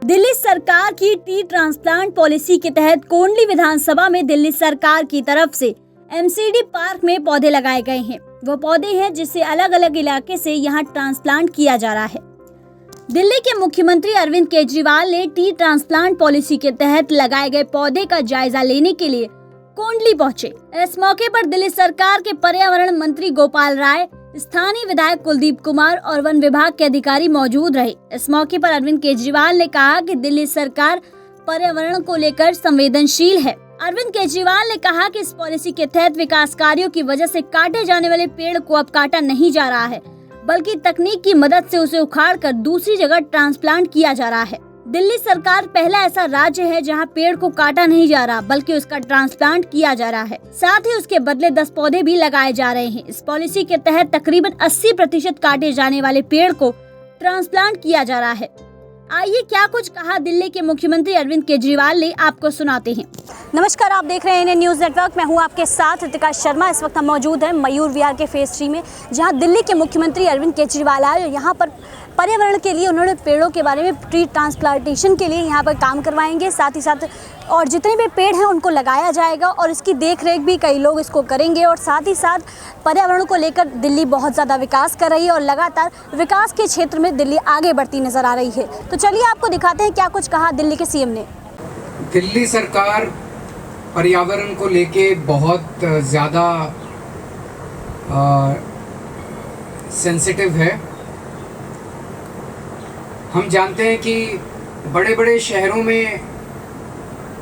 दिल्ली सरकार की tree transplant policy के तहत कोंडली विधानसभा में दिल्ली सरकार की तरफ से एमसीडी पार्क में पौधे लगाए गए हैं। वो पौधे हैं जिसे अलग अलग इलाके से यहाँ ट्रांसप्लांट किया जा रहा है। दिल्ली के मुख्यमंत्री अरविंद केजरीवाल ने ट्री ट्रांसप्लांट पॉलिसी के तहत लगाए गए पौधे का जायजा लेने के लिए कोंडली पहुंचे। इस मौके पर दिल्ली सरकार के पर्यावरण मंत्री गोपाल राय, स्थानीय विधायक कुलदीप कुमार और वन विभाग के अधिकारी मौजूद रहे। इस मौके पर अरविंद केजरीवाल ने कहा कि दिल्ली सरकार पर्यावरण को लेकर संवेदनशील है। अरविंद केजरीवाल ने कहा कि इस पॉलिसी के तहत विकास कार्यों की वजह से काटे जाने वाले पेड़ को अब काटा नहीं जा रहा है, बल्कि तकनीक की मदद से उसे उखाड़कर दूसरी जगह ट्रांसप्लांट किया जा रहा है। दिल्ली सरकार पहला ऐसा राज्य है जहां पेड़ को काटा नहीं जा रहा, बल्कि उसका ट्रांसप्लांट किया जा रहा है। साथ ही उसके बदले 10 पौधे भी लगाए जा रहे हैं। इस पॉलिसी के तहत तकरीबन 80% काटे जाने वाले पेड़ को ट्रांसप्लांट किया जा रहा है। आइए क्या कुछ कहा दिल्ली के मुख्यमंत्री अरविंद केजरीवाल ने, आपको सुनाते हैं। नमस्कार, आप देख रहे हैं न्यूज़ नेटवर्क। मैं हूं आपके साथ रितिका शर्मा। इस वक्त हम मौजूद हैं मयूर विहार के फेज 3 में, जहां दिल्ली के मुख्यमंत्री अरविंद केजरीवाल आए। यहाँ पर पर्यावरण के लिए उन्होंने पेड़ों के बारे में ट्री ट्रांसप्लांटेशन के लिए यहाँ पर काम करवाएंगे। साथ ही साथ और जितने भी पेड़ हैं उनको लगाया जाएगा और इसकी देख रेख भी कई लोग इसको करेंगे। और साथ ही साथ पर्यावरण को लेकर दिल्ली बहुत ज़्यादा विकास कर रही है और लगातार विकास के क्षेत्र में दिल्ली आगे बढ़ती नज़र आ रही है। तो चलिए आपको दिखाते हैं क्या कुछ कहा दिल्ली के सीएम ने। दिल्ली सरकार पर्यावरण को लेके बहुत ज़्यादा सेंसिटिव है। हम जानते हैं कि बड़े बड़े शहरों में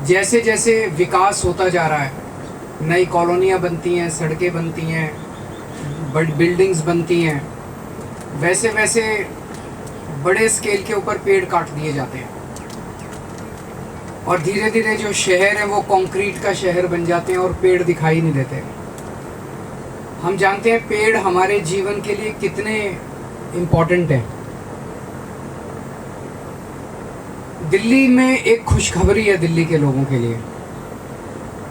जैसे जैसे विकास होता जा रहा है, नई कॉलोनियाँ बनती हैं, सड़कें बनती हैं, बड़ी बिल्डिंग्स बनती हैं, वैसे वैसे बड़े स्केल के ऊपर पेड़ काट दिए जाते हैं और धीरे धीरे जो शहर है वो कंक्रीट का शहर बन जाते हैं और पेड़ दिखाई नहीं देते। हम जानते हैं पेड़ हमारे जीवन के लिए कितने इम्पोर्टेंट हैं। दिल्ली में एक खुशखबरी है दिल्ली के लोगों के लिए।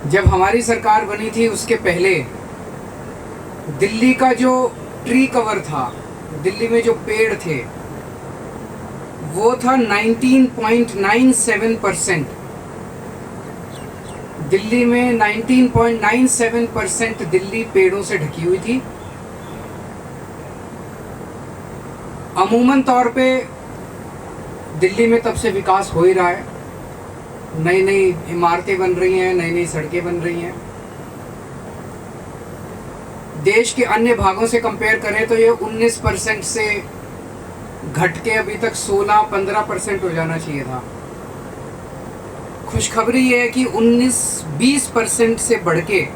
जब हमारी सरकार बनी थी उसके पहले दिल्ली का जो ट्री कवर था, दिल्ली में जो पेड़ थे, वो था 19.97%। दिल्ली में 19.97% दिल्ली पेड़ों से ढकी हुई थी। अमूमन तौर पे दिल्ली में तब से विकास हो ही रहा है। नई नई इमारतें बन रही हैं, नई नई सड़कें बन रही हैं। देश के अन्य भागों से कंपेयर करें तो ये 19% से घट के अभी तक 16-15% हो जाना चाहिए था। खुशखबरी ये है कि 19-20% से बढ़ के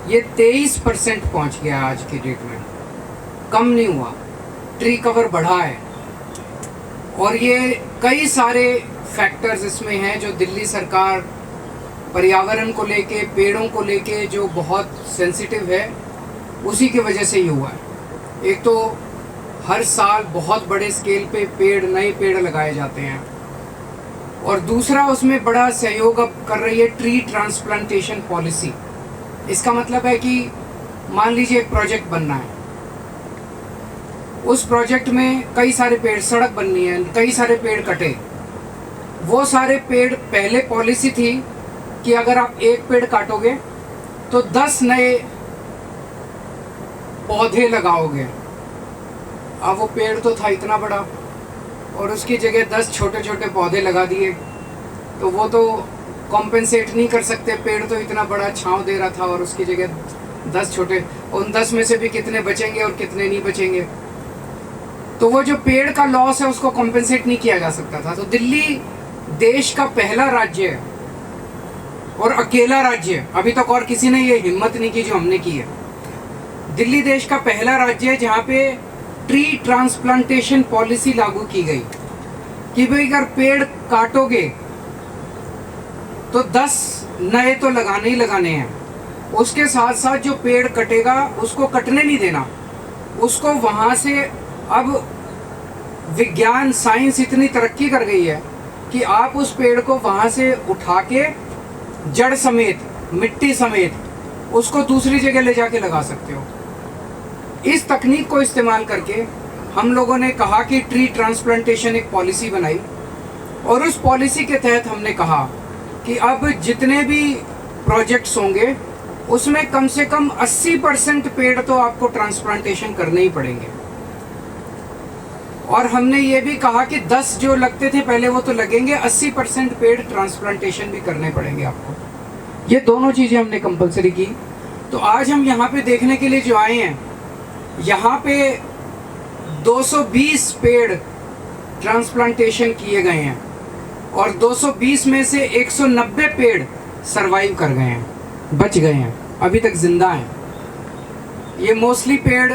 ये 23% पहुंच गया आज की डेट में। कम नहीं हुआ, ट्री कवर बढ़ा है। और ये कई सारे फैक्टर्स इसमें हैं जो दिल्ली सरकार पर्यावरण को लेके, पेड़ों को लेके जो बहुत सेंसिटिव है, उसी की वजह से ये हुआ है। एक तो हर साल बहुत बड़े स्केल पे नए पेड़ लगाए जाते हैं और दूसरा उसमें बड़ा सहयोग अब कर रही है ट्री ट्रांसप्लांटेशन पॉलिसी। इसका मतलब है कि मान लीजिए एक प्रोजेक्ट बनना है, उस प्रोजेक्ट में कई सारे पेड़, सड़क बननी है, कई सारे पेड़ कटे। वो सारे पेड़, पहले पॉलिसी थी कि अगर आप एक पेड़ काटोगे तो 10 नए पौधे लगाओगे। अब वो पेड़ तो था इतना बड़ा और उसकी जगह 10 छोटे छोटे पौधे लगा दिए, तो वो तो कॉम्पेंसेट नहीं कर सकते। पेड़ तो इतना बड़ा छांव दे रहा था और उसकी जगह 10 छोटे, उन 10 में से भी कितने बचेंगे और कितने नहीं बचेंगे। तो वो जो पेड़ का लॉस है उसको कॉम्पेंसेट नहीं किया जा सकता था। तो दिल्ली देश का पहला राज्य है और अकेला राज्य है, अभी तक और किसी ने ये हिम्मत नहीं की जो हमने की है। दिल्ली देश का पहला राज्य है जहाँ पे ट्री ट्रांसप्लांटेशन पॉलिसी लागू की गई कि भाई अगर पेड़ काटोगे तो 10 नए तो लगाने ही लगाने हैं। उसके साथ साथ जो पेड़ कटेगा उसको कटने नहीं देना, उसको वहाँ से, अब विज्ञान साइंस इतनी तरक्की कर गई है कि आप उस पेड़ को वहाँ से उठा के जड़ समेत, मिट्टी समेत उसको दूसरी जगह ले जाके लगा सकते हो। इस तकनीक को इस्तेमाल करके हम लोगों ने कहा कि ट्री ट्रांसप्लांटेशन एक पॉलिसी बनाई और उस पॉलिसी के तहत हमने कहा कि अब जितने भी प्रोजेक्ट्स होंगे उसमें कम से कम 80% पेड़ तो आपको ट्रांसप्लांटेशन करने ही पड़ेंगे। और हमने ये भी कहा कि 10 जो लगते थे पहले वो तो लगेंगे, 80% पेड़ ट्रांसप्लांटेशन भी करने पड़ेंगे आपको। ये दोनों चीज़ें हमने कंपलसरी की। तो आज हम यहाँ पे देखने के लिए जो आए हैं, यहाँ पे 220 पेड़ ट्रांसप्लांटेशन किए गए हैं और 220 में से 190 पेड़ सरवाइव कर गए हैं, बच गए हैं, अभी तक जिंदा हैं। ये मोस्टली पेड़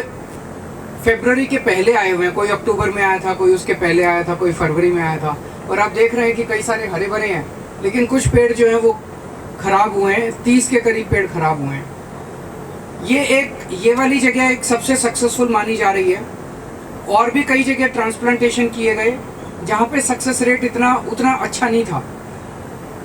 फरवरी के पहले आए हुए हैं, कोई अक्टूबर में आया था, कोई उसके पहले आया था, कोई फरवरी में आया था। और आप देख रहे हैं कि कई सारे हरे भरे हैं, लेकिन कुछ पेड़ जो हैं वो खराब हुए हैं। 30 के करीब पेड़ खराब हुए हैं। ये वाली जगह एक सबसे सक्सेसफुल मानी जा रही है। और भी कई जगह ट्रांसप्लांटेशन किए गए जहाँ पे सक्सेस रेट उतना अच्छा नहीं था।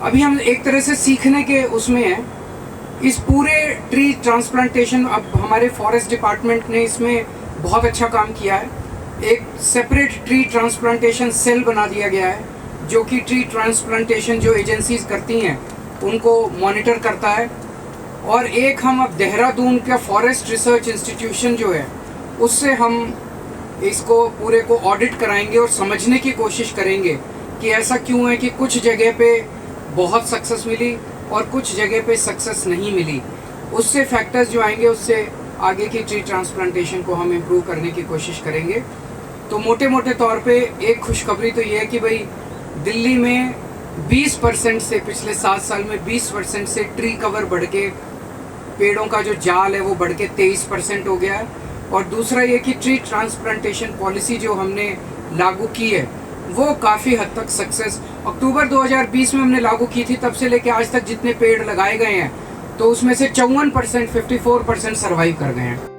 अभी हम एक तरह से सीखने के उसमें हैं। इस पूरे ट्री ट्रांसप्लांटेशन, अब हमारे फॉरेस्ट डिपार्टमेंट ने इसमें बहुत अच्छा काम किया है। एक सेपरेट ट्री ट्रांसप्लांटेशन सेल बना दिया गया है, जो कि ट्री ट्रांसप्लांटेशन जो एजेंसीज करती हैं उनको मॉनिटर करता है। और एक हम अब देहरादून का फॉरेस्ट रिसर्च इंस्टीट्यूशन जो है, उससे हम इसको पूरे को ऑडिट कराएंगे और समझने की कोशिश करेंगे कि ऐसा क्यों है कि कुछ जगह पे बहुत सक्सेस मिली और कुछ जगह पे सक्सेस नहीं मिली। उससे फैक्टर्स जो आएंगे, उससे आगे की ट्री ट्रांसप्लांटेशन को हम इम्प्रूव करने की कोशिश करेंगे। तो मोटे मोटे तौर पे एक खुशखबरी तो ये है कि भाई दिल्ली में 20% से, पिछले 7 साल में 20% से ट्री कवर बढ़ के, पेड़ों का जो जाल है वो बढ़ के 23% हो गया है। और दूसरा ये कि ट्री ट्रांसप्लांटेशन पॉलिसी जो हमने लागू की है वो काफ़ी हद तक सक्सेस, अक्टूबर 2020 में हमने लागू की थी, तब से लेके आज तक जितने पेड़ लगाए गए हैं तो उसमें से 54%, 54% सर्वाइव कर गए हैं।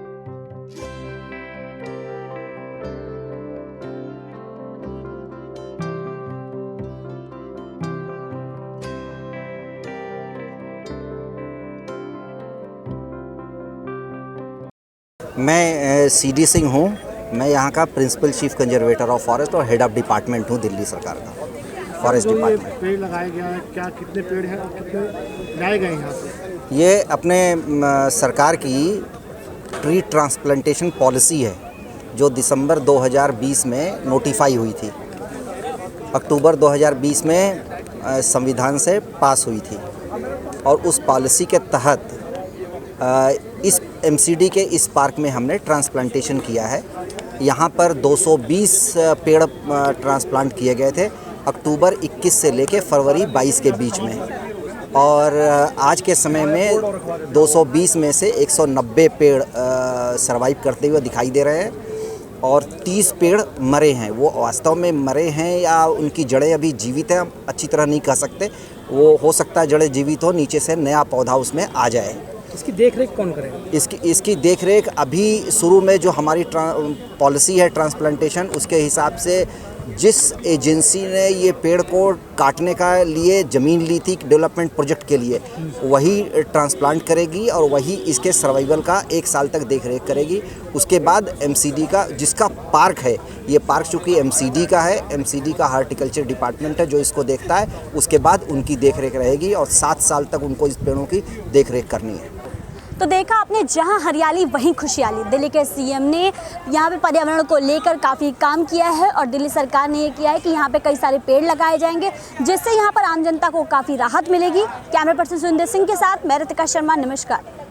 मैं CD सिंह हूँ। मैं यहाँ का principal chief conservator of forest और हेड ऑफ डिपार्टमेंट हूँ दिल्ली सरकार का फॉरेस्ट डिपार्टमेंट। पेड़ लगाए गया है, क्या कितने पेड़ हैं और कितने लगाए गए हैं यहाँ पे? ये अपने सरकार की ट्री ट्रांसप्लांटेशन पॉलिसी है जो दिसंबर 2020 में नोटिफाई हुई थी, अक्टूबर 2020 में संविधान से पास हुई थी। और उस पॉलिसी के तहत इस MCD के इस पार्क में हमने ट्रांसप्लांटेशन किया है। यहाँ पर 220 पेड़ ट्रांसप्लांट किए गए थे अक्टूबर 21 से लेके फरवरी 22 के बीच में। और आज के समय में 220 में से 190 पेड़ सर्वाइव करते हुए दिखाई दे रहे हैं और 30 पेड़ मरे हैं। वो वास्तव में मरे हैं या उनकी जड़ें अभी जीवित हैं, हम अच्छी तरह नहीं कह सकते। वो हो सकता है जड़ें जीवित हो, नीचे से नया पौधा उसमें आ जाए। इसकी देखरेख कौन करेगा? इसकी देखरेख अभी शुरू में जो हमारी पॉलिसी है ट्रांसप्लांटेशन, उसके हिसाब से जिस एजेंसी ने ये पेड़ को काटने का लिए ज़मीन ली थी डेवलपमेंट प्रोजेक्ट के लिए, वही ट्रांसप्लांट करेगी और वही इसके सर्वाइवल का 1 साल तक देखरेख करेगी। उसके बाद MCD का, जिसका पार्क है, ये पार्क चूँकि MCD का है, MCD का हार्टिकल्चर डिपार्टमेंट है जो इसको देखता है, उसके बाद उनकी देखरेख रहेगी और 7 साल तक उनको इस पेड़ों की देखरेख करनी है। तो देखा आपने, जहां हरियाली वहीं खुशहाली। दिल्ली के CM ने यहां पे पर्यावरण को लेकर काफ़ी काम किया है और दिल्ली सरकार ने ये किया है कि यहां पे कई सारे पेड़ लगाए जाएंगे, जिससे यहां पर आम जनता को काफ़ी राहत मिलेगी। कैमरा पर्सन सुंदर सिंह के साथ मैं रितिका शर्मा, नमस्कार।